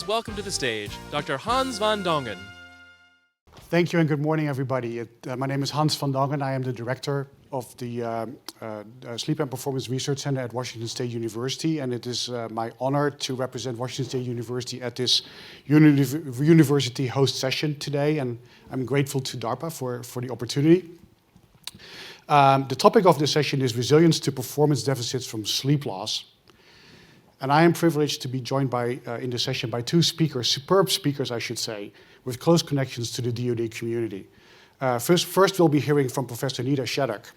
please welcome to the stage Dr. Hans van Dongen. Thank you and good morning, everybody. My name is Hans van Dongen. I am the director of the Sleep and Performance Research Center at Washington State University, and it is my honor to represent Washington State University at this university host session today, and I'm grateful to DARPA for the opportunity. The topic of this session is resilience to performance deficits from sleep loss. And I am privileged to be joined in this session by two speakers, superb speakers, I should say, with close connections to the DoD community. First, we'll be hearing from Professor Nida Shaddock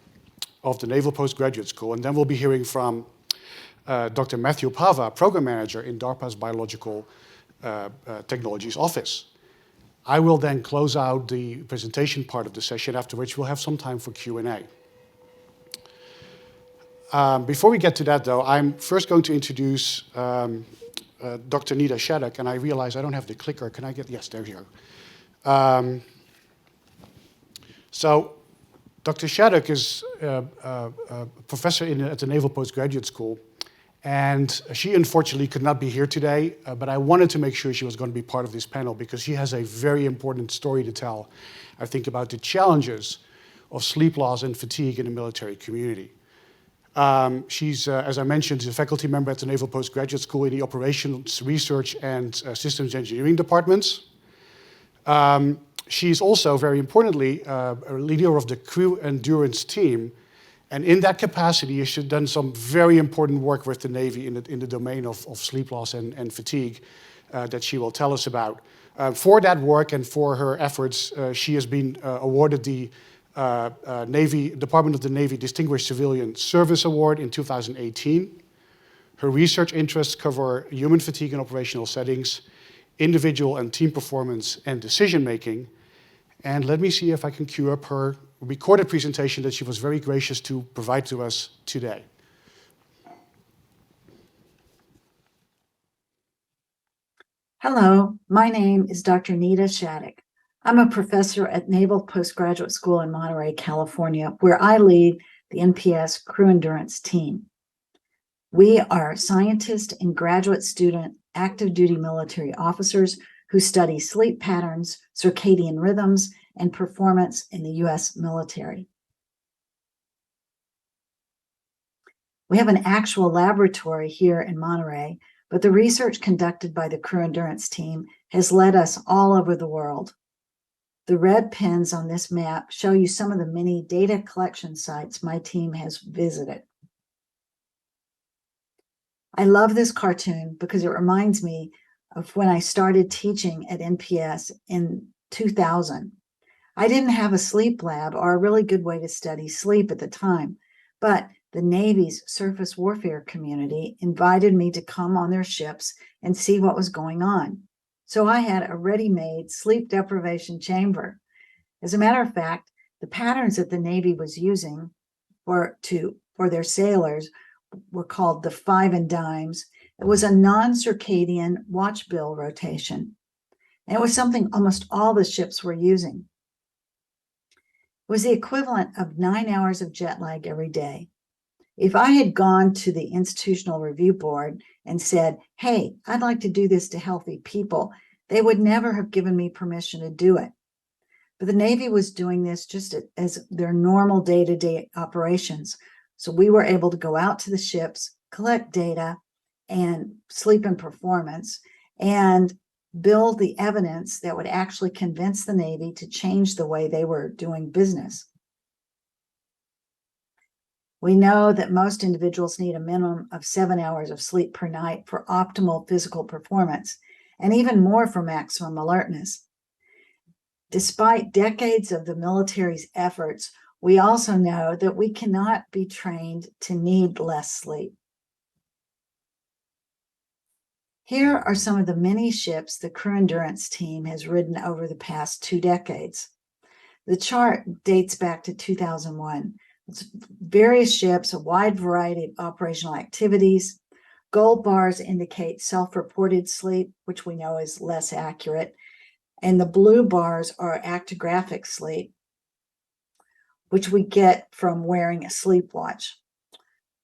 of the Naval Postgraduate School, and then we'll be hearing from Dr. Matthew Pava, Program Manager in DARPA's Biological Technologies Office. I will then close out the presentation part of the session, after which we'll have some time for Q&A. Before we get to that, though, I'm first going to introduce Dr. Nida Shaddock, and I realize I don't have the clicker. Can I get, yes, there you go. So Dr. Shaddock is a professor at the Naval Postgraduate School, and she unfortunately could not be here today, but I wanted to make sure she was going to be part of this panel because she has a very important story to tell, I think, about the challenges of sleep loss and fatigue in the military community. She's, as I mentioned, a faculty member at the Naval Postgraduate School in the Operations Research and Systems Engineering departments. She's also, very importantly, a leader of the crew endurance team. And in that capacity, she's done some very important work with the Navy in the domain of sleep loss and fatigue that she will tell us about. For that work and for her efforts, she has been awarded the Department of the Navy Distinguished Civilian Service Award in 2018. Her research interests cover human fatigue in operational settings, individual and team performance, and decision-making. And let me see if I can cue up her recorded presentation that she was very gracious to provide to us today. Hello, my name is Dr. Nida Shaddock. I'm a professor at Naval Postgraduate School in Monterey, California, where I lead the NPS Crew Endurance Team. We are scientists and graduate student active duty military officers who study sleep patterns, circadian rhythms, and performance in the U.S. military. We have an actual laboratory here in Monterey, but the research conducted by the Crew Endurance Team has led us all over the world. The red pins on this map show you some of the many data collection sites my team has visited. I love this cartoon because it reminds me of when I started teaching at NPS in 2000. I didn't have a sleep lab or a really good way to study sleep at the time, but the Navy's surface warfare community invited me to come on their ships and see what was going on. So I had a ready-made sleep deprivation chamber. As a matter of fact, the patterns that the Navy was using for their sailors were called the 5 and dimes. It was a non-circadian watch bill rotation. And it was something almost all the ships were using. It was the equivalent of 9 hours of jet lag every day. If I had gone to the Institutional Review Board and said, hey, I'd like to do this to healthy people, they would never have given me permission to do it. But the Navy was doing this just as their normal day-to-day operations. So we were able to go out to the ships, collect data and sleep and performance, and build the evidence that would actually convince the Navy to change the way they were doing business. We know that most individuals need a minimum of 7 hours of sleep per night for optimal physical performance, and even more for maximum alertness. Despite decades of the military's efforts, we also know that we cannot be trained to need less sleep. Here are some of the many ships the Crew Endurance Team has ridden over the past 2 decades. The chart dates back to 2001. It's various ships, a wide variety of operational activities. Gold bars indicate self-reported sleep, which we know is less accurate. And the blue bars are actigraphic sleep, which we get from wearing a sleep watch.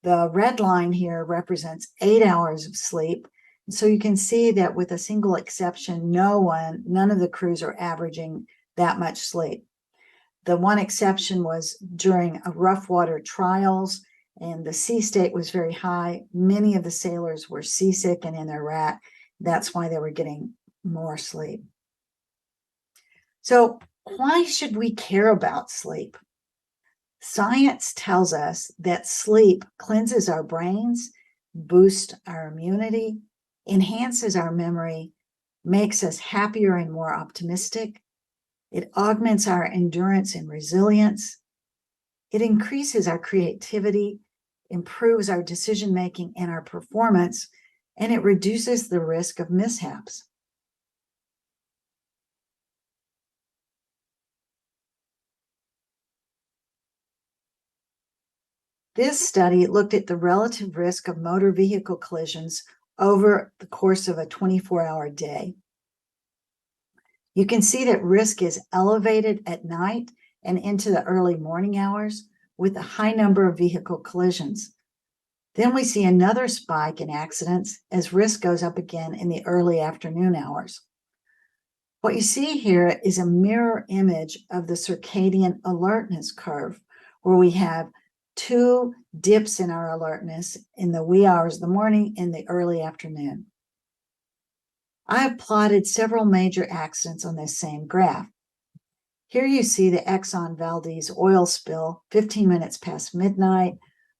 The red line here represents 8 hours of sleep, So you can see that with a single exception, none of the crews are averaging that much sleep. The one exception was during rough water trials, and the sea state was very high. Many of the sailors were seasick and in their rat. That's why they were getting more sleep. So why should we care about sleep? Science tells us that sleep cleanses our brains, boosts our immunity, enhances our memory, makes us happier and more optimistic. It augments our endurance and resilience. It increases our creativity, improves our decision making and our performance, and it reduces the risk of mishaps. This study looked at the relative risk of motor vehicle collisions over the course of a 24-hour day. You can see that risk is elevated at night and into the early morning hours with a high number of vehicle collisions. Then we see another spike in accidents as risk goes up again in the early afternoon hours. What you see here is a mirror image of the circadian alertness curve, where we have two dips in our alertness in the wee hours of the morning and the early afternoon. I have plotted several major accidents on this same graph. Here you see the Exxon Valdez oil spill, 15 minutes past midnight,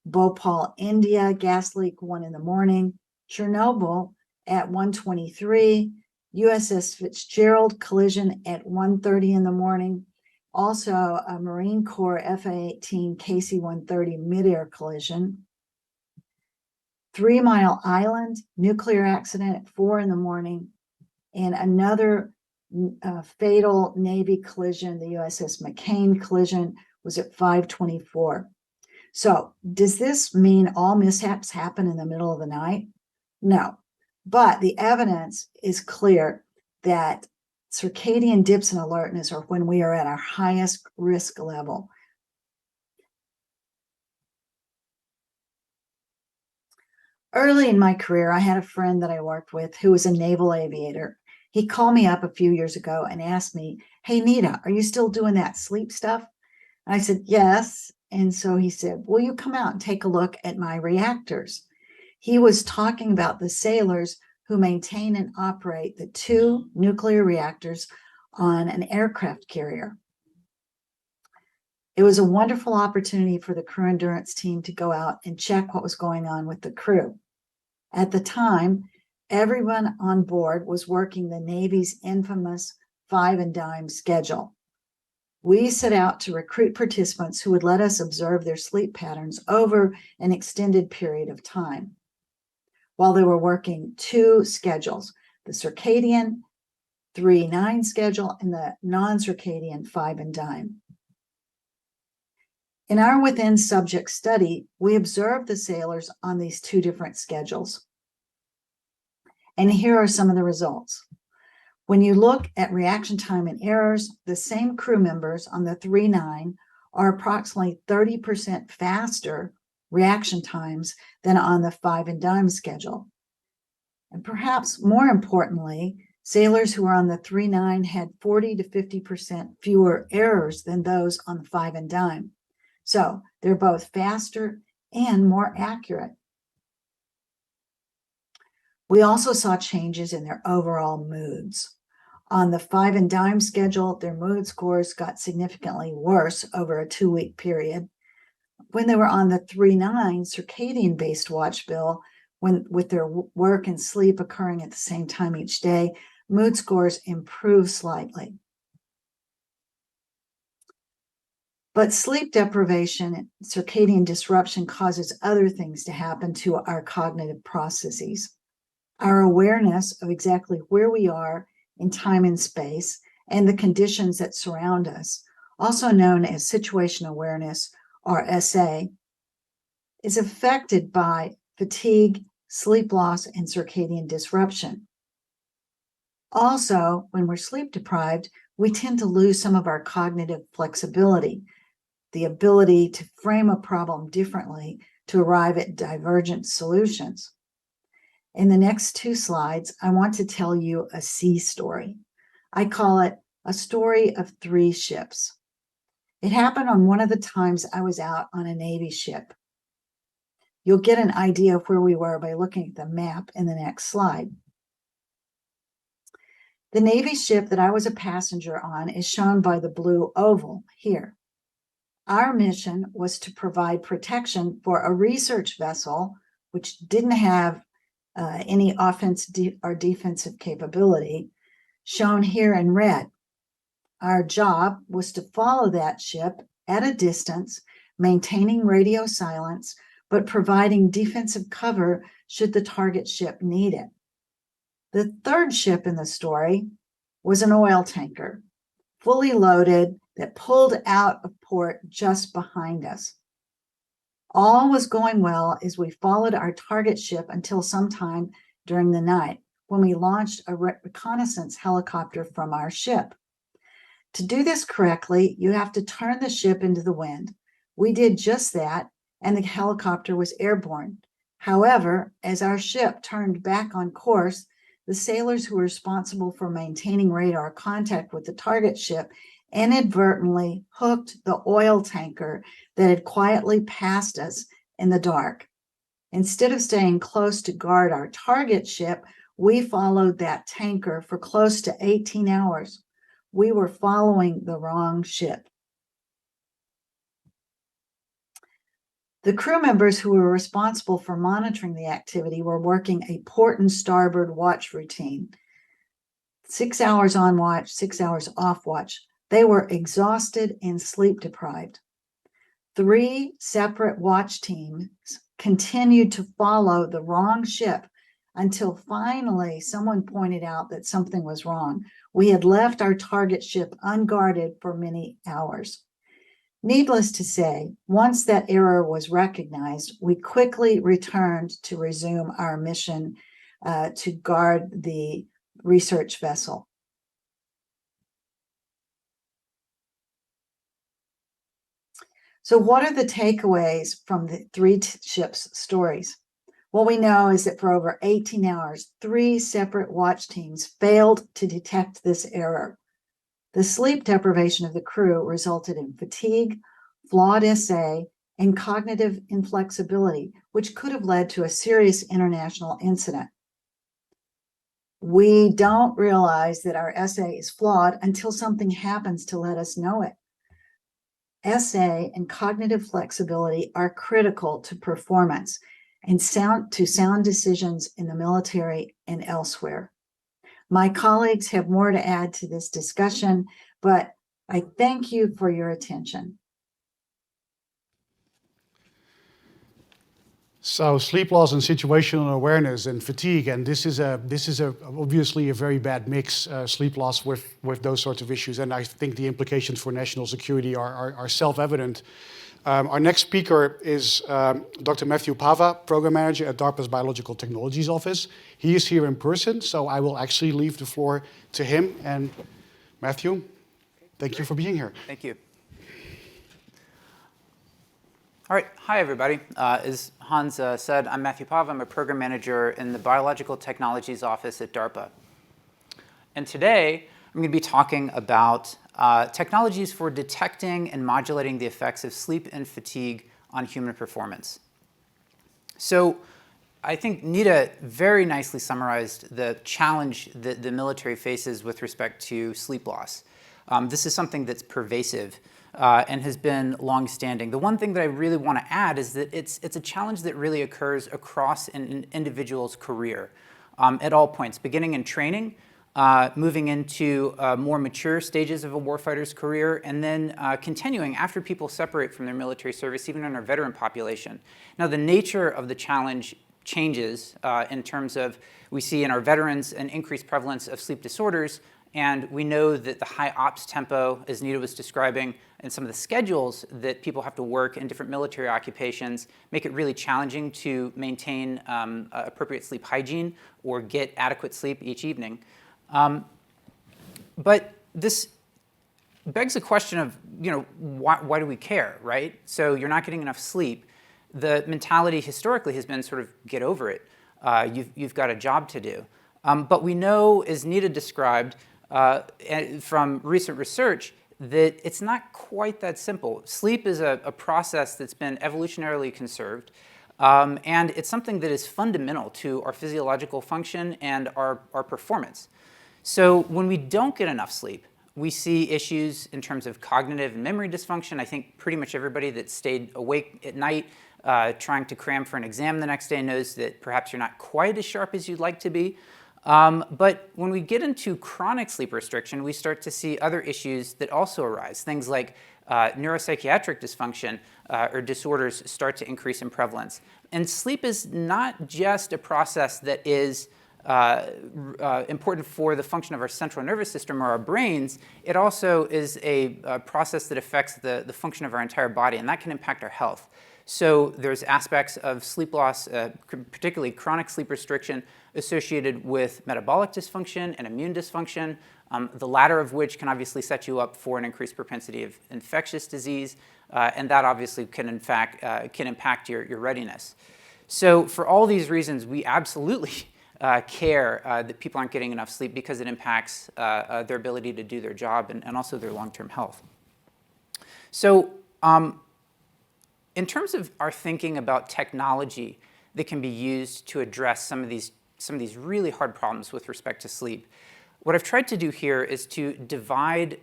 Bhopal, India, gas leak 1 in the morning, Chernobyl at 1:23, USS Fitzgerald collision at 1:30 in the morning, also a Marine Corps FA-18 KC-130 midair collision, 3 Mile Island nuclear accident at 4 in the morning, and another fatal Navy collision, the USS McCain collision, was at 5:24. So does this mean all mishaps happen in the middle of the night? No, but the evidence is clear that circadian dips in alertness are when we are at our highest risk level. Early in my career, I had a friend that I worked with who was a naval aviator. He called me up a few years ago and asked me, "Hey, Nita, are you still doing that sleep stuff?" And I said, "Yes." And so he said, "Will you come out and take a look at my reactors?" He was talking about the sailors who maintain and operate the 2 nuclear reactors on an aircraft carrier. It was a wonderful opportunity for the crew endurance team to go out and check what was going on with the crew. At the time, everyone on board was working the Navy's infamous 5 and dime schedule. We set out to recruit participants who would let us observe their sleep patterns over an extended period of time while they were working 2 schedules, the circadian 3-9 schedule and the non-circadian 5 and dime. In our within subject study, we observed the sailors on these 2 different schedules. And here are some of the results. When you look at reaction time and errors, the same crew members on the 3-9 are approximately 30% faster reaction times than on the 5 and dime schedule. And perhaps more importantly, sailors who are on the 3-9 had 40 to 50% fewer errors than those on the 5 and dime. So they're both faster and more accurate. We also saw changes in their overall moods. On the 5 and dime schedule, their mood scores got significantly worse over a 2-week period. When they were on the 3-9 circadian-based watch bill, with their work and sleep occurring at the same time each day, mood scores improved slightly. But sleep deprivation, circadian disruption, causes other things to happen to our cognitive processes. Our awareness of exactly where we are in time and space and the conditions that surround us, also known as situation awareness or SA, is affected by fatigue, sleep loss, and circadian disruption. Also, when we're sleep deprived, we tend to lose some of our cognitive flexibility, the ability to frame a problem differently to arrive at divergent solutions. In the next 2 slides, I want to tell you a sea story. I call it a story of 3 ships. It happened on one of the times I was out on a Navy ship. You'll get an idea of where we were by looking at the map in the next slide. The Navy ship that I was a passenger on is shown by the blue oval here. Our mission was to provide protection for a research vessel which didn't have any offensive or defensive capability, shown here in red. Our job was to follow that ship at a distance, maintaining radio silence, but providing defensive cover should the target ship need it. The third ship in the story was an oil tanker, fully loaded, that pulled out of port just behind us. All was going well as we followed our target ship until sometime during the night, when we launched a reconnaissance helicopter from our ship. To do this correctly, you have to turn the ship into the wind. We did just that, and the helicopter was airborne. However, as our ship turned back on course, the sailors who were responsible for maintaining radar contact with the target ship inadvertently hooked the oil tanker that had quietly passed us in the dark. Instead of staying close to guard our target ship, we followed that tanker for close to 18 hours. We were following the wrong ship. The crew members who were responsible for monitoring the activity were working a port and starboard watch routine. 6 hours on watch, 6 hours off watch. They were exhausted and sleep deprived. 3 separate watch teams continued to follow the wrong ship until finally someone pointed out that something was wrong. We had left our target ship unguarded for many hours. Needless to say, once that error was recognized, we quickly returned to resume our mission to guard the research vessel. So what are the takeaways from the 3 ships' stories? What we know is that for over 18 hours, 3 separate watch teams failed to detect this error. The sleep deprivation of the crew resulted in fatigue, flawed essay, and cognitive inflexibility, which could have led to a serious international incident. We don't realize that our essay is flawed until something happens to let us know it. Essay and cognitive flexibility are critical to performance and sound decisions in the military and elsewhere. My colleagues have more to add to this discussion, but I thank you for your attention. So sleep loss and situational awareness and fatigue, and this is obviously a very bad mix, sleep loss with those sorts of issues, and I think the implications for national security are self-evident. Our next speaker is Dr. Matthew Pava, Program Manager at DARPA's Biological Technologies Office. He is here in person, so I will actually leave the floor to him. And Matthew, thank you for being here. Thank you. All right, hi everybody. As Hans said, I'm Matthew Pava. I'm a Program Manager in the Biological Technologies Office at DARPA. And today, I'm going to be talking about technologies for detecting and modulating the effects of sleep and fatigue on human performance. So I think Nita very nicely summarized the challenge that the military faces with respect to sleep loss. This is something that's pervasive and has been long-standing. The one thing that I really want to add is that it's a challenge that really occurs across an individual's career at all points, beginning in training, moving into more mature stages of a warfighter's career, and then continuing after people separate from their military service, even in our veteran population. Now, the nature of the challenge changes in terms of, we see in our veterans an increased prevalence of sleep disorders, and we know that the high ops tempo, as Nita was describing, and some of the schedules that people have to work in different military occupations make it really challenging to maintain appropriate sleep hygiene or get adequate sleep each evening. But this begs the question of, why do we care, right? So you're not getting enough sleep. The mentality historically has been sort of get over it. you've got a job to do. But we know, as Nita described from recent research, that it's not quite that simple. Sleep is a process that's been evolutionarily conserved, and it's something that is fundamental to our physiological function and our performance. So when we don't get enough sleep, we see issues in terms of cognitive and memory dysfunction. I think pretty much everybody that stayed awake at night trying to cram for an exam the next day knows that perhaps you're not quite as sharp as you'd like to be. But when we get into chronic sleep restriction, we start to see other issues that also arise. Things like neuropsychiatric dysfunction or disorders start to increase in prevalence. And sleep is not just a process that is important for the function of our central nervous system or our brains. It also is a process that affects the function of our entire body, and that can impact our health. So there's aspects of sleep loss, particularly chronic sleep restriction, associated with metabolic dysfunction and immune dysfunction, the latter of which can obviously set you up for an increased propensity of infectious disease, and that obviously can impact your readiness. So for all these reasons, we absolutely care that people aren't getting enough sleep because it impacts their ability to do their job and also their long-term health. So in terms of our thinking about technology that can be used to address some of these really hard problems with respect to sleep, what I've tried to do here is to divide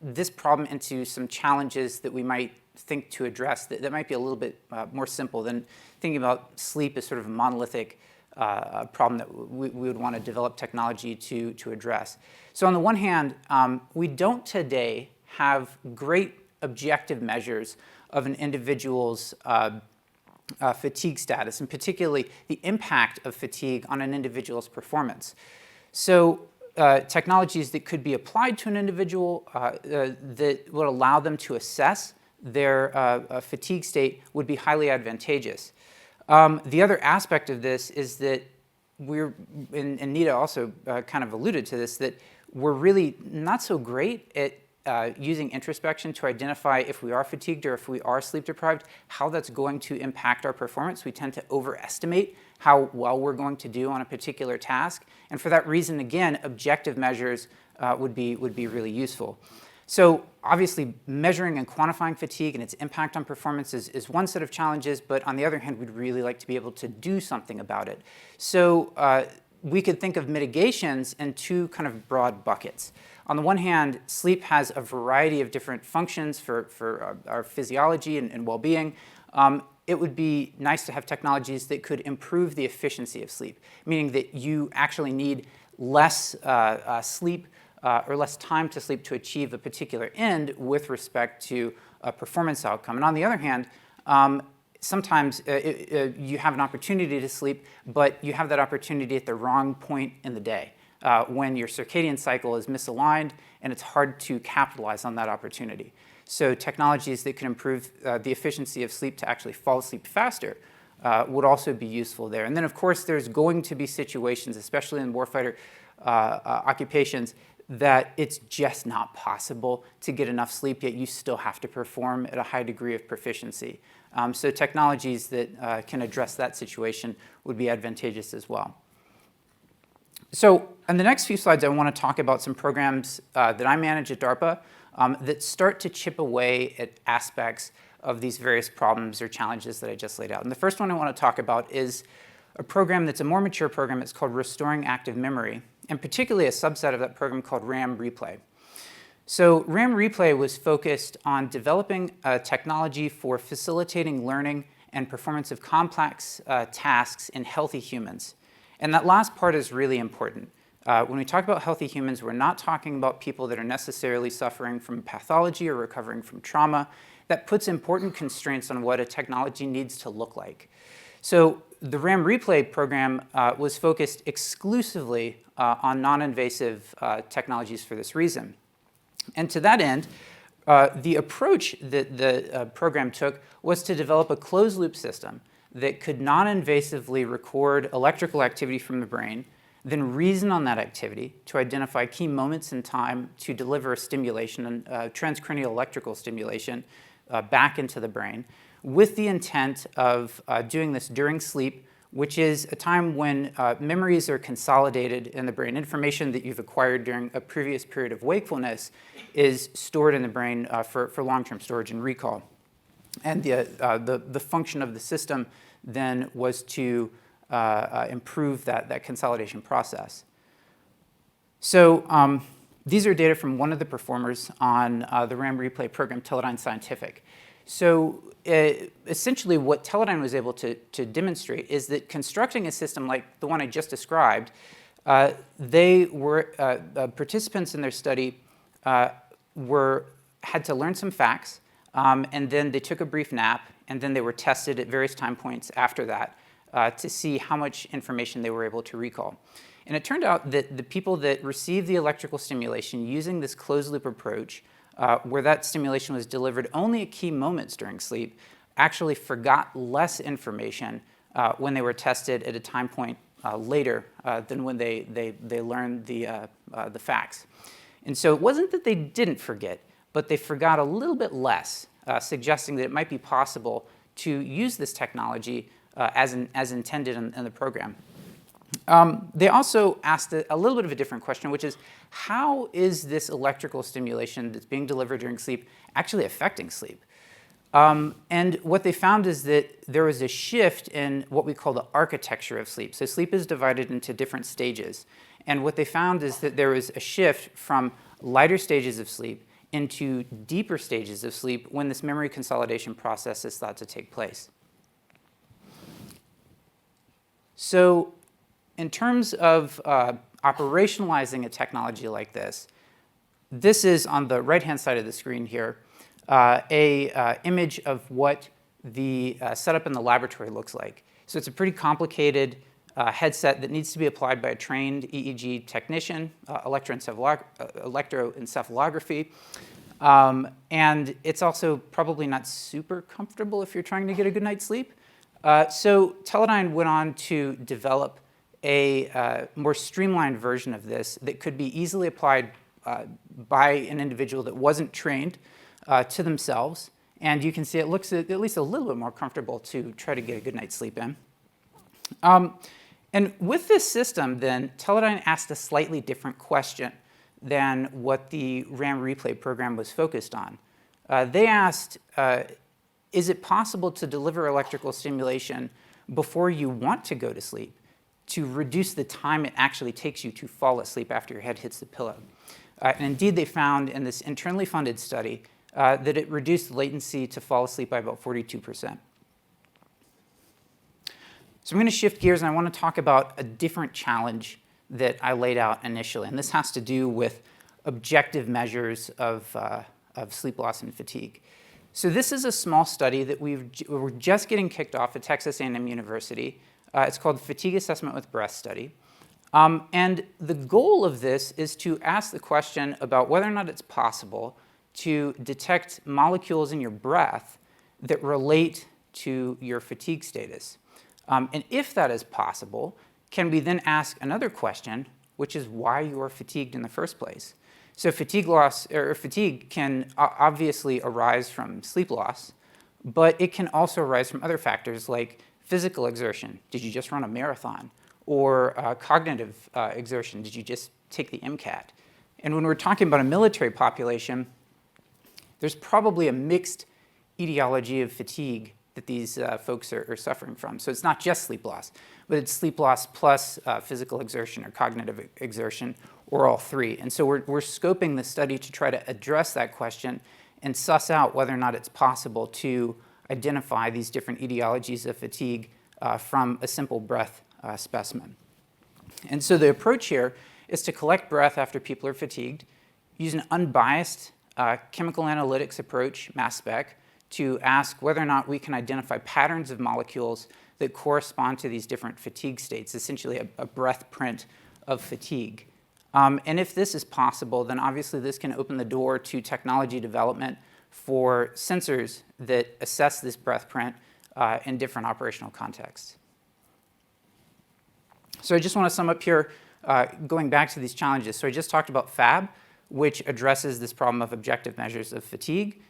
this problem into some challenges that we might think to address that might be a little bit more simple than thinking about sleep as sort of a monolithic problem that we would want to develop technology to address. So on the one hand, we don't today have great objective measures of an individual's fatigue status, and particularly the impact of fatigue on an individual's performance. So technologies that could be applied to an individual that would allow them to assess their fatigue state would be highly advantageous. The other aspect of this is that and Nita also kind of alluded to this, that we're really not so great at using introspection to identify if we are fatigued or if we are sleep deprived, how that's going to impact our performance. We tend to overestimate how well we're going to do on a particular task. And for that reason, again, objective measures would be really useful. So obviously, measuring and quantifying fatigue and its impact on performance is one set of challenges, but on the other hand, we'd really like to be able to do something about it. So we could think of mitigations in two kind of broad buckets. On the one hand, sleep has a variety of different functions for our physiology and well-being. It would be nice to have technologies that could improve the efficiency of sleep, meaning that you actually need less sleep or less time to sleep to achieve a particular end with respect to a performance outcome. And on the other hand, sometimes you have an opportunity to sleep, but you have that opportunity at the wrong point in the day. When your circadian cycle is misaligned and it's hard to capitalize on that opportunity. So technologies that can improve the efficiency of sleep to actually fall asleep faster would also be useful there. And then, of course, there's going to be situations, especially in warfighter occupations, that it's just not possible to get enough sleep, yet you still have to perform at a high degree of proficiency. So technologies that can address that situation would be advantageous as well. So in the next few slides, I want to talk about some programs that I manage at DARPA that start to chip away at aspects of these various problems or challenges that I just laid out. And the first one I want to talk about is a program that's a more mature program. It's called Restoring Active Memory, and particularly a subset of that program called RAM Replay. So RAM Replay was focused on developing a technology for facilitating learning and performance of complex tasks in healthy humans. And that last part is really important. When we talk about healthy humans, we're not talking about people that are necessarily suffering from pathology or recovering from trauma. That puts important constraints on what a technology needs to look like. So the RAM Replay program was focused exclusively on non-invasive technologies for this reason. And to that end, the approach that the program took was to develop a closed-loop system that could non-invasively record electrical activity from the brain, then reason on that activity to identify key moments in time to deliver a stimulation, transcranial electrical stimulation, back into the brain, with the intent of doing this during sleep which is a time when memories are consolidated in the brain. Information that you've acquired during a previous period of wakefulness is stored in the brain for long-term storage and recall. And the function of the system then was to improve that consolidation process. So these are data from one of the performers on the RAM replay program, Teledyne Scientific. So essentially what Teledyne was able to demonstrate is that constructing a system like the one I just described, they were, participants in their study had to learn some facts, and then they took a brief nap, and then they were tested at various time points after that to see how much information they were able to recall. And it turned out that the people that received the electrical stimulation using this closed-loop approach, where that stimulation was delivered only at key moments during sleep, actually forgot less information when they were tested at a time point later than when they learned the facts. And so it wasn't that they didn't forget, but they forgot a little bit less, suggesting that it might be possible to use this technology as intended in the program. They also asked a little bit of a different question, which is, how is this electrical stimulation that's being delivered during sleep actually affecting sleep? And what they found is that there was a shift in what we call the architecture of sleep. So sleep is divided into different stages. And what they found is that there was a shift from lighter stages of sleep into deeper stages of sleep when this memory consolidation process is thought to take place. So in terms of operationalizing a technology like this, this is on the right-hand side of the screen here, an image of what the setup in the laboratory looks like. So it's a pretty complicated headset that needs to be applied by a trained EEG technician, electroencephalography. And it's also probably not super comfortable if you're trying to get a good night's sleep. So Teledyne went on to develop a more streamlined version of this that could be easily applied by an individual that wasn't trained to themselves. And you can see it looks at least a little bit more comfortable to try to get a good night's sleep in. And with this system, then, Teledyne asked a slightly different question than what the RAM replay program was focused on. They asked, is it possible to deliver electrical stimulation before you want to go to sleep to reduce the time it actually takes you to fall asleep after your head hits the pillow? And indeed, they found in this internally funded study that it reduced latency to fall asleep by about 42%. So I'm going to shift gears, and I want to talk about a different challenge that I laid out initially. And this has to do with objective measures of sleep loss and fatigue. So this is a small study that we're just getting kicked off at Texas A&M University. It's called the Fatigue Assessment with Breath Study. And the goal of this is to ask the question about whether or not it's possible to detect molecules in your breath that relate to your fatigue status. And if that is possible, can we then ask another question, which is why you are fatigued in the first place? So fatigue loss or fatigue can obviously arise from sleep loss, but it can also arise from other factors like physical exertion. Did you just run a marathon? Or cognitive exertion. Did you just take the MCAT? And when we're talking about a military population, there's probably a mixed etiology of fatigue that these folks are suffering from. So it's not just sleep loss, but it's sleep loss plus physical exertion or cognitive exertion, or all three. And so we're scoping the study to try to address that question and suss out whether or not it's possible to identify these different etiologies of fatigue from a simple breath specimen. And so the approach here is to collect breath after people are fatigued, use an unbiased chemical analytics approach, mass spec, to ask whether or not we can identify patterns of molecules that correspond to these different fatigue states, essentially a breath print of fatigue. And if this is possible, then obviously this can open the door to technology development for sensors that assess this breath print in different operational contexts. So I just want to sum up here, going back to these challenges. So I just talked about FAB, which addresses this problem of objective measures of fatigue,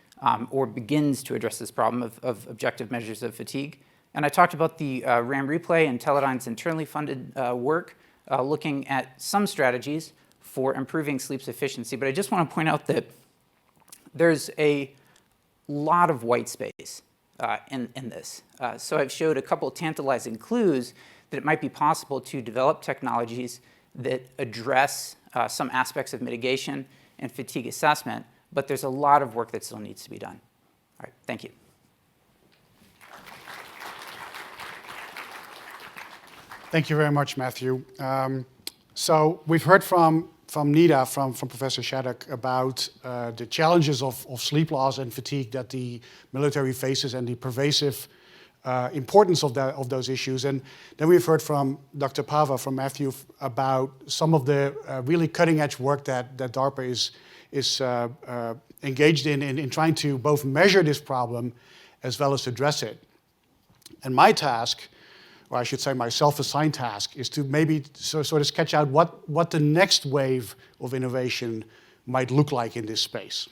or begins to address this problem of objective measures of fatigue. And I talked about the RAM replay and Teledyne's internally funded work looking at some strategies for improving sleep's efficiency. But I just want to point out that there's a lot of white space in this. So I've showed a couple of tantalizing clues that it might be possible to develop technologies that address some aspects of mitigation and fatigue assessment, but there's a lot of work that still needs to be done. All right, thank you. Thank you very much, Matthew. So we've heard from Nida, from Professor Shattuck, about the challenges of sleep loss and fatigue that the military faces and the pervasive importance of those issues. And then we've heard from Dr. Pava, from Matthew, about some of the really cutting-edge work that DARPA is engaged in trying to both measure this problem as well as address it. And my task, or I should say my self-assigned task, is to maybe sort of sketch out what the next wave of innovation might look like in this space.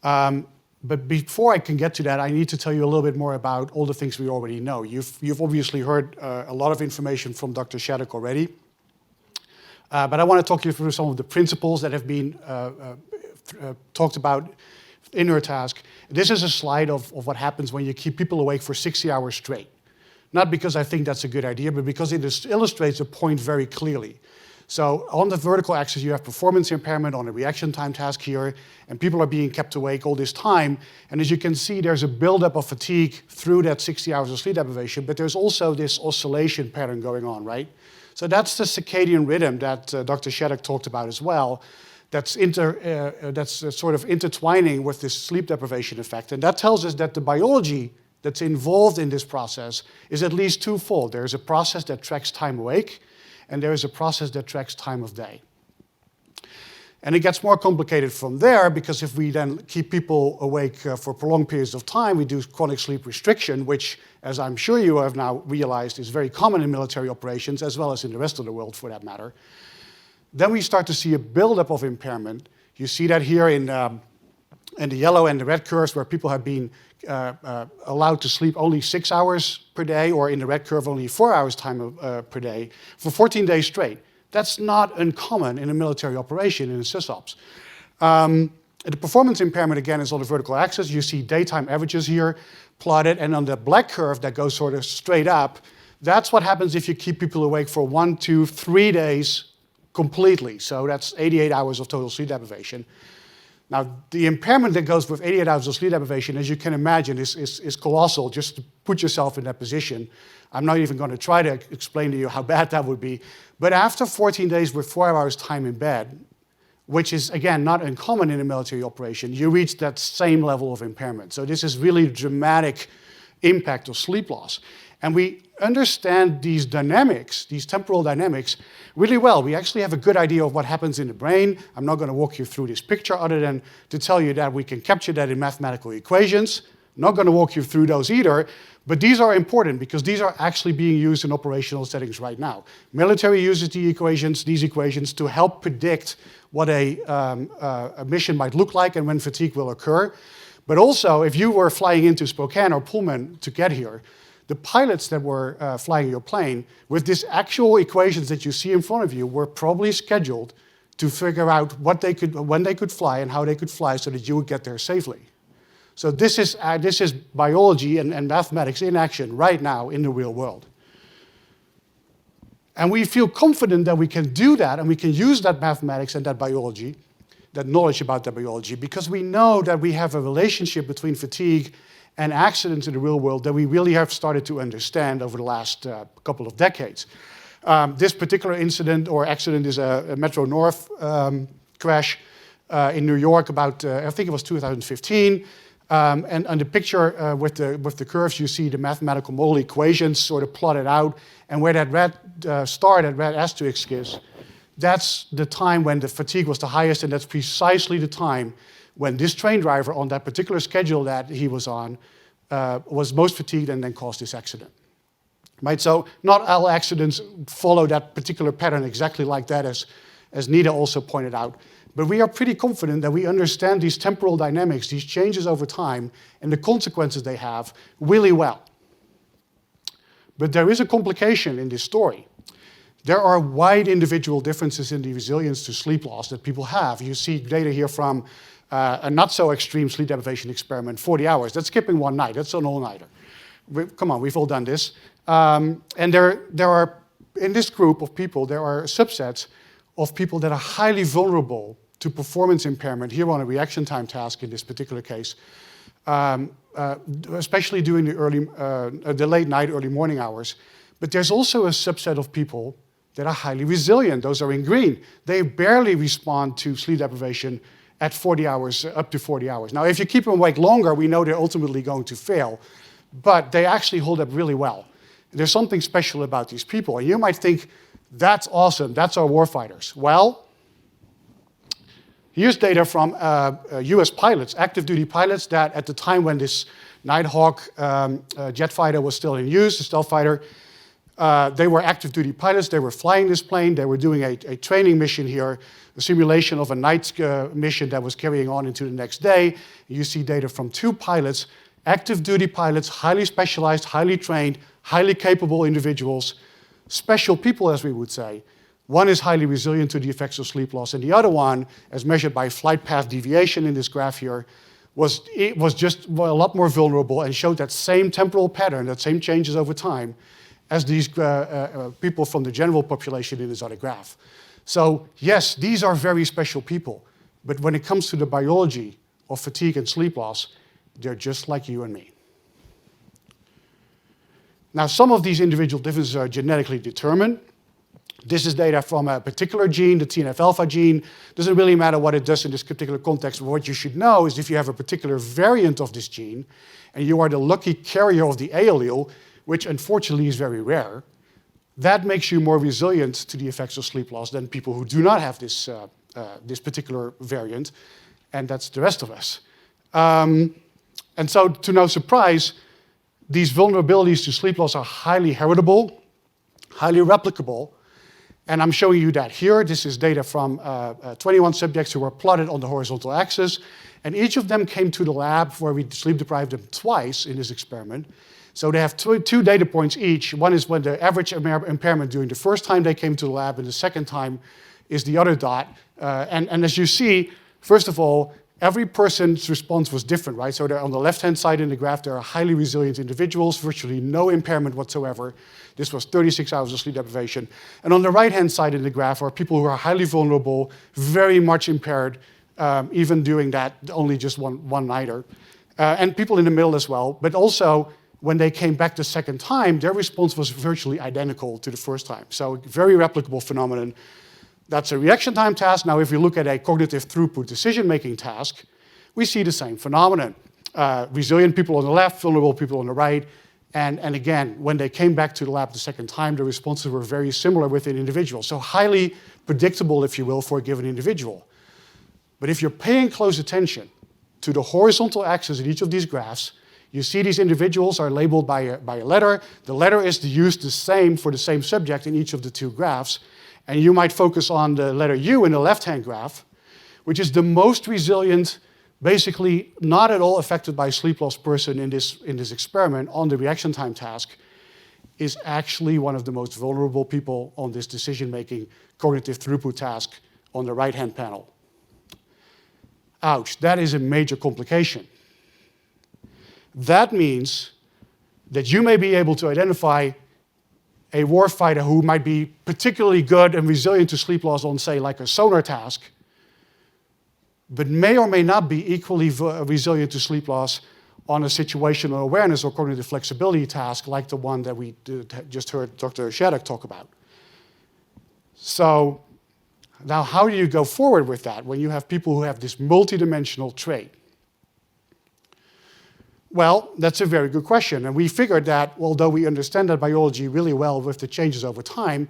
But before I can get to that, I need to tell you a little bit more about all the things we already know. You've obviously heard a lot of information from Dr. Shattuck already. But I want to talk you through some of the principles that have been talked about in her task. This is a slide of what happens when you keep people awake for 60 hours straight. Not because I think that's a good idea, but because it illustrates a point very clearly. So on the vertical axis, you have performance impairment on a reaction time task here, and people are being kept awake all this time. And as you can see, there's a buildup of fatigue through that 60 hours of sleep deprivation, but there's also this oscillation pattern going on, right? So that's the circadian rhythm that Dr. Shattuck talked about as well. That's sort of intertwining with this sleep deprivation effect. And that tells us that the biology that's involved in this process is at least twofold. There's a process that tracks time awake, and there is a process that tracks time of day. And it gets more complicated from there, because if we then keep people awake for prolonged periods of time, we do chronic sleep restriction, which, as I'm sure you have now realized, is very common in military operations, as well as in the rest of the world, for that matter. Then we start to see a buildup of impairment. You see that here in the yellow and the red curves, where people have been allowed to sleep only 6 hours per day, or in the red curve only 4 hours time per day for 14 days straight. That's not uncommon in a military operation, in a sysops. The performance impairment, again, is on the vertical axis. You see daytime averages here plotted, and on the black curve that goes sort of straight up, that's what happens if you keep people awake for 1, 2, 3 days completely. So that's 88 hours of total sleep deprivation. Now, the impairment that goes with 88 hours of sleep deprivation, as you can imagine, is colossal. Just to put yourself in that position, I'm not even going to try to explain to you how bad that would be. But after 14 days with 4 hours time in bed, which is, again, not uncommon in a military operation, you reach that same level of impairment. So this is really dramatic impact of sleep loss. And we understand these dynamics, these temporal dynamics, really well. We actually have a good idea of what happens in the brain. I'm not going to walk you through this picture other than to tell you that we can capture that in mathematical equations. Not going to walk you through those either, but these are important because these are actually being used in operational settings right now. Military uses these equations to help predict what a mission might look like and when fatigue will occur. But also, if you were flying into Spokane or Pullman to get here, the pilots that were flying your plane, with these actual equations that you see in front of you, were probably scheduled to figure out when they could fly and how they could fly so that you would get there safely. So this is biology and mathematics in action right now in the real world. And we feel confident that we can do that, and we can use that mathematics and that biology, that knowledge about that biology, because we know that we have a relationship between fatigue and accidents in the real world that we really have started to understand over the last couple of decades. This particular incident or accident is a Metro North crash in New York about, I think it was 2015. And on the picture with the curves, you see the mathematical model equations sort of plotted out. And where that red star, that red asterisk is, that's the time when the fatigue was the highest, and that's precisely the time when this train driver on that particular schedule that he was on was most fatigued and then caused this accident. Right? So not all accidents follow that particular pattern exactly like that, as Nida also pointed out. But we are pretty confident that we understand these temporal dynamics, these changes over time, and the consequences they have really well. But there is a complication in this story. There are wide individual differences in the resilience to sleep loss that people have. You see data here from a not so extreme sleep deprivation experiment, 40 hours. That's skipping one night. That's an all-nighter. Come on, we've all done this. And there are, in this group of people, there are subsets of people that are highly vulnerable to performance impairment, here on a reaction time task in this particular case, especially during the late night, early morning hours. But there's also a subset of people that are highly resilient. Those are in green. They barely respond to sleep deprivation at 40 hours, up to 40 hours. Now, if you keep them awake longer, we know they're ultimately going to fail, but they actually hold up really well. There's something special about these people, and you might think, that's awesome, that's our warfighters. Well, here's data from US pilots, active duty pilots, that at the time when this Nighthawk jet fighter was still in use, the stealth fighter, they were active duty pilots, they were flying this plane, they were doing a training mission here, a simulation of a night mission that was carrying on into the next day. You see data from 2 pilots, active duty pilots, highly specialized, highly trained, highly capable individuals, special people, as we would say. One is highly resilient to the effects of sleep loss, and the other one, as measured by flight path deviation in this graph here, was just a lot more vulnerable and showed that same temporal pattern, that same changes over time, as these people from the general population in this other graph. So yes, these are very special people, but when it comes to the biology of fatigue and sleep loss, they're just like you and me. Now, some of these individual differences are genetically determined. This is data from a particular gene, the TNF-alpha gene. Doesn't really matter what it does in this particular context, but what you should know is if you have a particular variant of this gene, and you are the lucky carrier of the A allele, which unfortunately is very rare, that makes you more resilient to the effects of sleep loss than people who do not have this, this particular variant, and that's the rest of us. And so, to no surprise, these vulnerabilities to sleep loss are highly heritable, highly replicable, and I'm showing you that here. This is data from 21 subjects who were plotted on the horizontal axis, and each of them came to the lab where we sleep deprived them twice in this experiment. So they have two data points each. One is when the average impairment during the first time they came to the lab, and the second time is the other dot. And as you see, first of all, every person's response was different, right? So on the left-hand side in the graph, there are highly resilient individuals, virtually no impairment whatsoever. This was 36 hours of sleep deprivation. And on the right-hand side in the graph are people who are highly vulnerable, very much impaired, even doing that only just one-nighter. And people in the middle as well. But also, when they came back the second time, their response was virtually identical to the first time. So very replicable phenomenon. That's a reaction time task. Now, if we look at a cognitive throughput decision-making task, we see the same phenomenon. Resilient people on the left, vulnerable people on the right. And again, when they came back to the lab the second time, the responses were very similar within individuals. So highly predictable, if you will, for a given individual. But if you're paying close attention to the horizontal axis in each of these graphs, you see these individuals are labeled by a letter. The letter is used the same for the same subject in each of the two graphs. And you might focus on the letter U in the left-hand graph, which is the most resilient, basically not at all affected by sleep loss person in this experiment on the reaction time task, is actually one of the most vulnerable people on this decision-making cognitive throughput task on the right-hand panel. Ouch, that is a major complication. That means that you may be able to identify a warfighter who might be particularly good and resilient to sleep loss on, say, like a sonar task, but may or may not be equally resilient to sleep loss on a situational awareness or cognitive flexibility task like the one that we just heard Dr. Shattuck talk about. So now how do you go forward with that when you have people who have this multidimensional trait? Well, that's a very good question. And we figured that, although we understand that biology really well with the changes over time,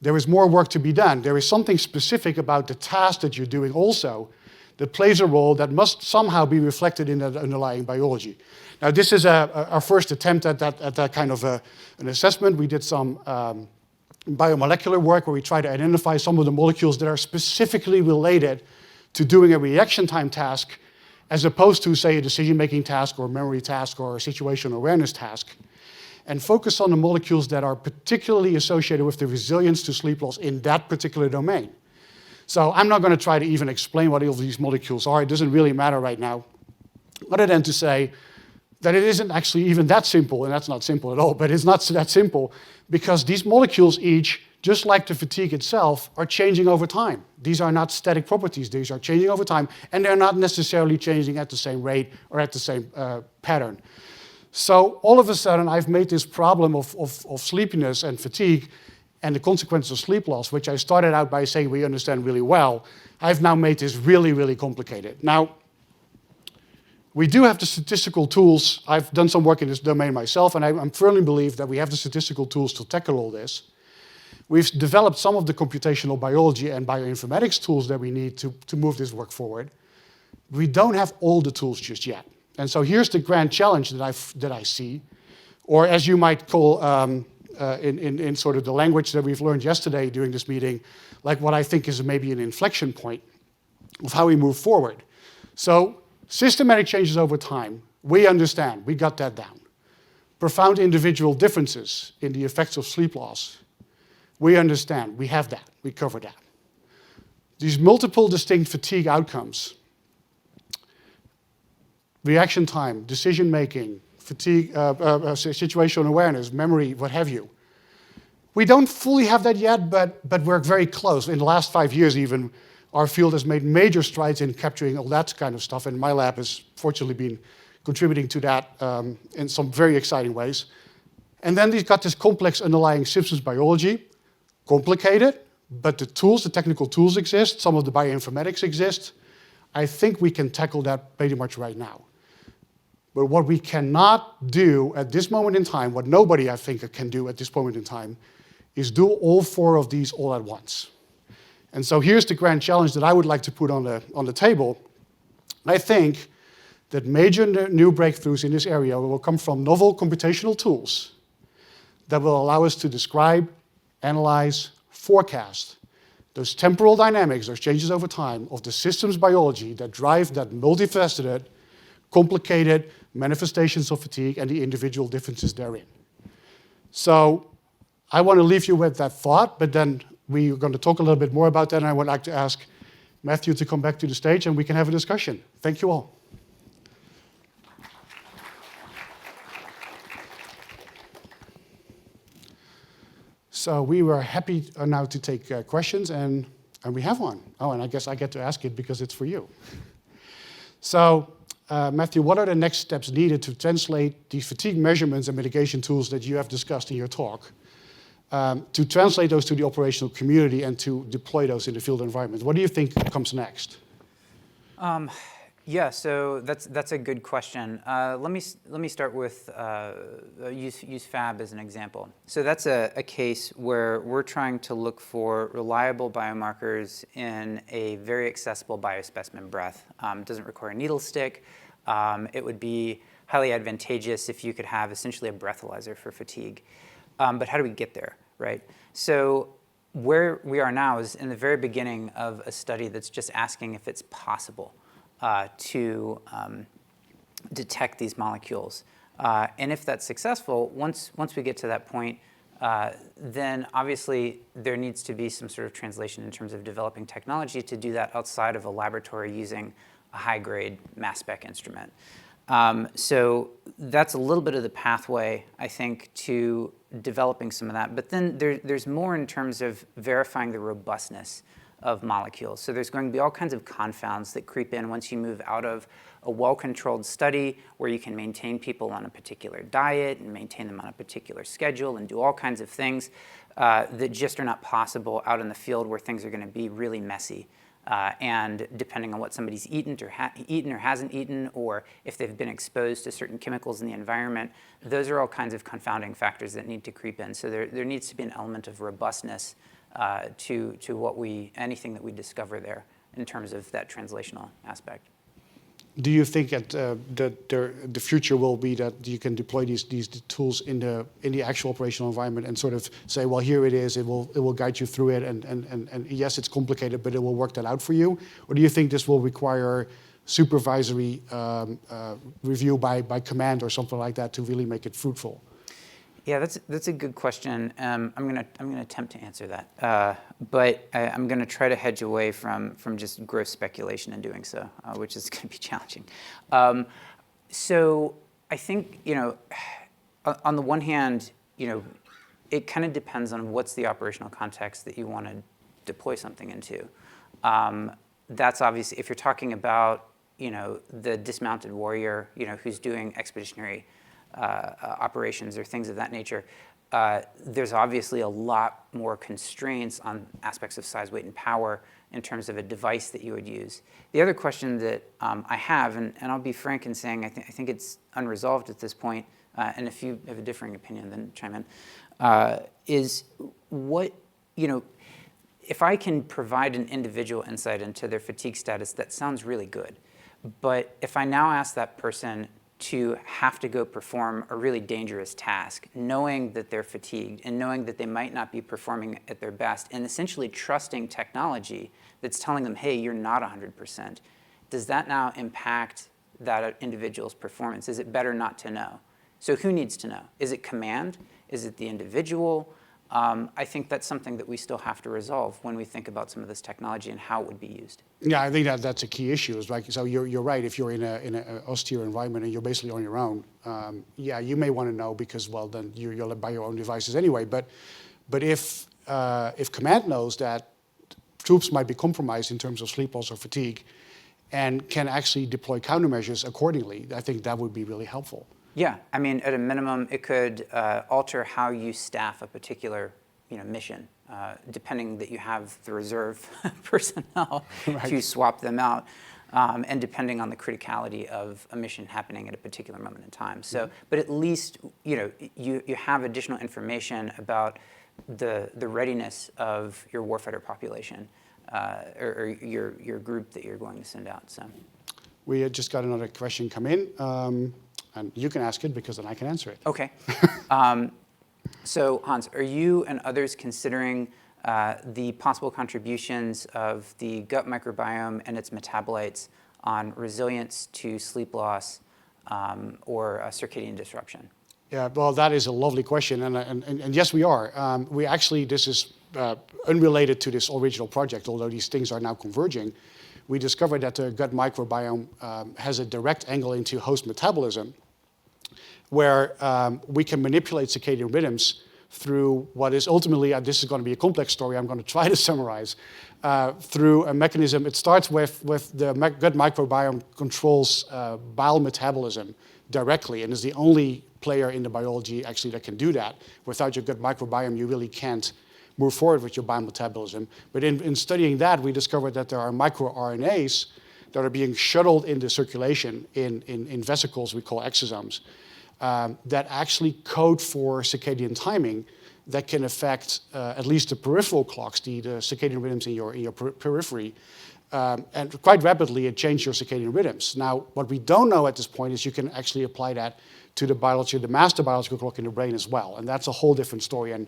there is more work to be done. There is something specific about the task that you're doing also that plays a role that must somehow be reflected in that underlying biology. Now, this is our first attempt at that kind of an assessment. We did some biomolecular work where we try to identify some of the molecules that are specifically related to doing a reaction time task as opposed to, say, a decision-making task or a memory task or a situational awareness task, and focus on the molecules that are particularly associated with the resilience to sleep loss in that particular domain. So I'm not going to try to even explain what all of these molecules are. It doesn't really matter right now, other than to say that it isn't actually even that simple, and that's not simple at all, but it's not that simple because these molecules each, just like the fatigue itself, are changing over time. These are not static properties. These are changing over time, and they're not necessarily changing at the same rate or at the same pattern. So all of a sudden, I've made this problem of sleepiness and fatigue and the consequences of sleep loss, which I started out by saying we understand really well, I've now made this really, really complicated. Now, we do have the statistical tools. I've done some work in this domain myself, and I firmly believe that we have the statistical tools to tackle all this. We've developed some of the computational biology and bioinformatics tools that we need to move this work forward. We don't have all the tools just yet. And so here's the grand challenge that I see, or as you might call, in sort of the language that we've learned yesterday during this meeting, like what I think is maybe an inflection point of how we move forward. So systematic changes over time, we understand, we got that down. Profound individual differences in the effects of sleep loss, we understand, we have that, we cover that. These multiple distinct fatigue outcomes, reaction time, decision-making, fatigue, situational awareness, memory, what have you. We don't fully have that yet, but we're very close. In the last 5 years even, our field has made major strides in capturing all that kind of stuff, and my lab has fortunately been contributing to that in some very exciting ways. And then we've got this complex underlying systems biology, complicated, but the tools, the technical tools exist, some of the bioinformatics exist. I think we can tackle that pretty much right now. But what we cannot do at this moment in time, what nobody I think can do at this moment in time, is do all 4 of these all at once. And so here's the grand challenge that I would like to put on the table. I think that major new breakthroughs in this area will come from novel computational tools that will allow us to describe, analyze, forecast those temporal dynamics, those changes over time of the systems biology that drive that multifaceted, complicated manifestations of fatigue and the individual differences therein. So I want to leave you with that thought, but then we're going to talk a little bit more about that, and I would like to ask Matthew to come back to the stage and we can have a discussion. Thank you all. So we were happy now to take questions, and we have one. Oh, and I guess I get to ask it because it's for you. So, Matthew, what are the next steps needed to translate these fatigue measurements and mitigation tools that you have discussed in your talk, to translate those to the operational community and to deploy those in the field environment? What do you think comes next? Yeah, so that's a good question. Let me start with use Fab as an example. So that's a case where we're trying to look for reliable biomarkers in a very accessible biospecimen breath. It doesn't require a needle stick. It would be highly advantageous if you could have essentially a breathalyzer for fatigue. But how do we get there, right? So where we are now is in the very beginning of a study that's just asking if it's possible to detect these molecules. And if that's successful, once we get to that point, then obviously there needs to be some sort of translation in terms of developing technology to do that outside of a laboratory using a high-grade mass spec instrument. So that's a little bit of the pathway, I think, to developing some of that. But then there's more in terms of verifying the robustness of molecules. So there's going to be all kinds of confounds that creep in once you move out of a well-controlled study where you can maintain people on a particular diet and maintain them on a particular schedule and do all kinds of things that just are not possible out in the field where things are going to be really messy. And depending on what somebody's eaten or hasn't eaten, or if they've been exposed to certain chemicals in the environment, those are all kinds of confounding factors that need to creep in. So there needs to be an element of robustness to anything that we discover there in terms of that translational aspect. Do you think that the future will be that you can deploy these tools in the actual operational environment and sort of say, well, here it is, it will guide you through it, and yes, it's complicated, but it will work that out for you? Or do you think this will require supervisory review by command or something like that to really make it fruitful? Yeah, that's a good question. I'm gonna attempt to answer that, but I'm gonna try to hedge away from just gross speculation in doing so, which is going to be challenging. So I think, on the one hand, it kind of depends on what's the operational context that you want to deploy something into. That's obviously, if you're talking about the dismounted warrior, who's doing expeditionary operations or things of that nature, there's obviously a lot more constraints on aspects of size, weight, and power in terms of a device that you would use. The other question that I have, and I'll be frank in saying I think it's unresolved at this point, and if you have a differing opinion, then chime in, is what, if I can provide an individual insight into their fatigue status, that sounds really good. But if I now ask that person to have to go perform a really dangerous task, knowing that they're fatigued and knowing that they might not be performing at their best, and essentially trusting technology that's telling them, hey, you're not 100%, does that now impact that individual's performance? Is it better not to know? So who needs to know? Is it command? Is it the individual? I think that's something that we still have to resolve when we think about some of this technology and how it would be used. Yeah, I think that's a key issue. Is like, so you're right. If you're in an austere environment and you're basically on your own, yeah, you may want to know because, well, then you'll buy your own devices anyway. But if command knows that troops might be compromised in terms of sleep loss or fatigue, and can actually deploy countermeasures accordingly, I think that would be really helpful. Yeah, I mean, at a minimum, it could alter how you staff a particular, mission, depending that you have the reserve personnel Right. to swap them out, and depending on the criticality of a mission happening at a particular moment in time. So, but at least, you have additional information about the readiness of your warfighter population, or your group that you're going to send out. So, We had just got another question come in. And you can ask it because then I can answer it. Okay. So Hans, are you and others considering the possible contributions of the gut microbiome and its metabolites on resilience to sleep loss or circadian disruption? Yeah, well, that is a lovely question, and yes, we are. We actually, this is unrelated to this original project, although these things are now converging. We discovered that the gut microbiome has a direct angle into host metabolism, where we can manipulate circadian rhythms through what is ultimately, this is going to be a complex story, I'm going to try to summarize, through a mechanism. It starts with the gut microbiome controls bile metabolism directly, and is the only player in the biology actually that can do that. Without your gut microbiome, you really can't move forward with your bile metabolism. But in studying that, we discovered that there are microRNAs that are being shuttled into circulation in vesicles we call exosomes that actually code for circadian timing that can affect at least the peripheral clocks, the circadian rhythms in your periphery, and quite rapidly it changes your circadian rhythms. Now, what we don't know at this point is you can actually apply that to the master biological clock in the brain as well, and that's a whole different story and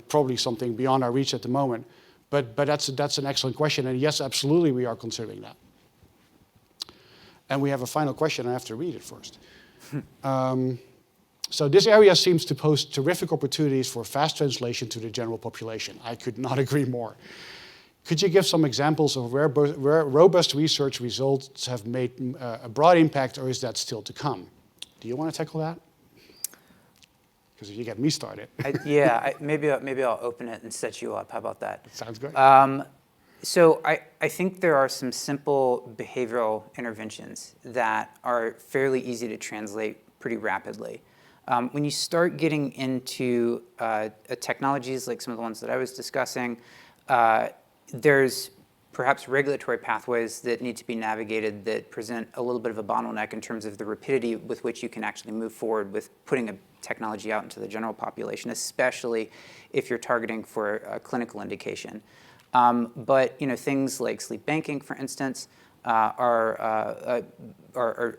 probably something beyond our reach at the moment. But that's an excellent question, and yes, absolutely, we are considering that. And we have a final question. I have to read it first. So this area seems to pose terrific opportunities for fast translation to the general population. I could not agree more. Could you give some examples of where robust research results have made a broad impact, or is that still to come? Do you want to tackle that? Because if you get me started. Maybe I'll open it and set you up. How about that? Sounds good. So I think there are some simple behavioral interventions that are fairly easy to translate pretty rapidly. When you start getting into technologies like some of the ones that I was discussing, there's perhaps regulatory pathways that need to be navigated that present a little bit of a bottleneck in terms of the rapidity with which you can actually move forward with putting a technology out into the general population, especially if you're targeting for a clinical indication. But things like sleep banking, for instance, are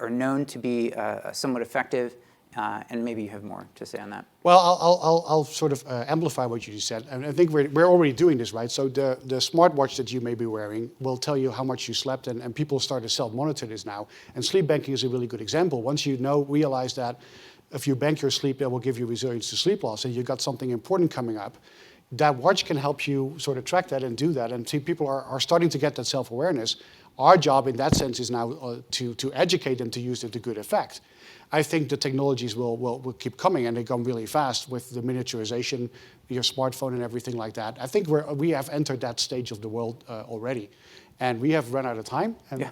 known to be somewhat effective, and maybe you have more to say on that. Well, I'll sort of amplify what you just said, and I think we're already doing this, right? So the smartwatch that you may be wearing will tell you how much you slept, and people start to self-monitor this now. And sleep banking is a really good example. Once you realize that if you bank your sleep, it will give you resilience to sleep loss, and you've got something important coming up, that watch can help you sort of track that and do that. And see, people are starting to get that self-awareness. Our job in that sense is now to educate them to use it to good effect. I think the technologies will keep coming, and they come really fast with the miniaturization, your smartphone and everything like that. I think we have entered that stage of the world already. And we have run out of time. And yeah.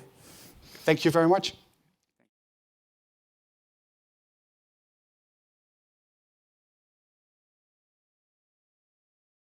Thank you very much.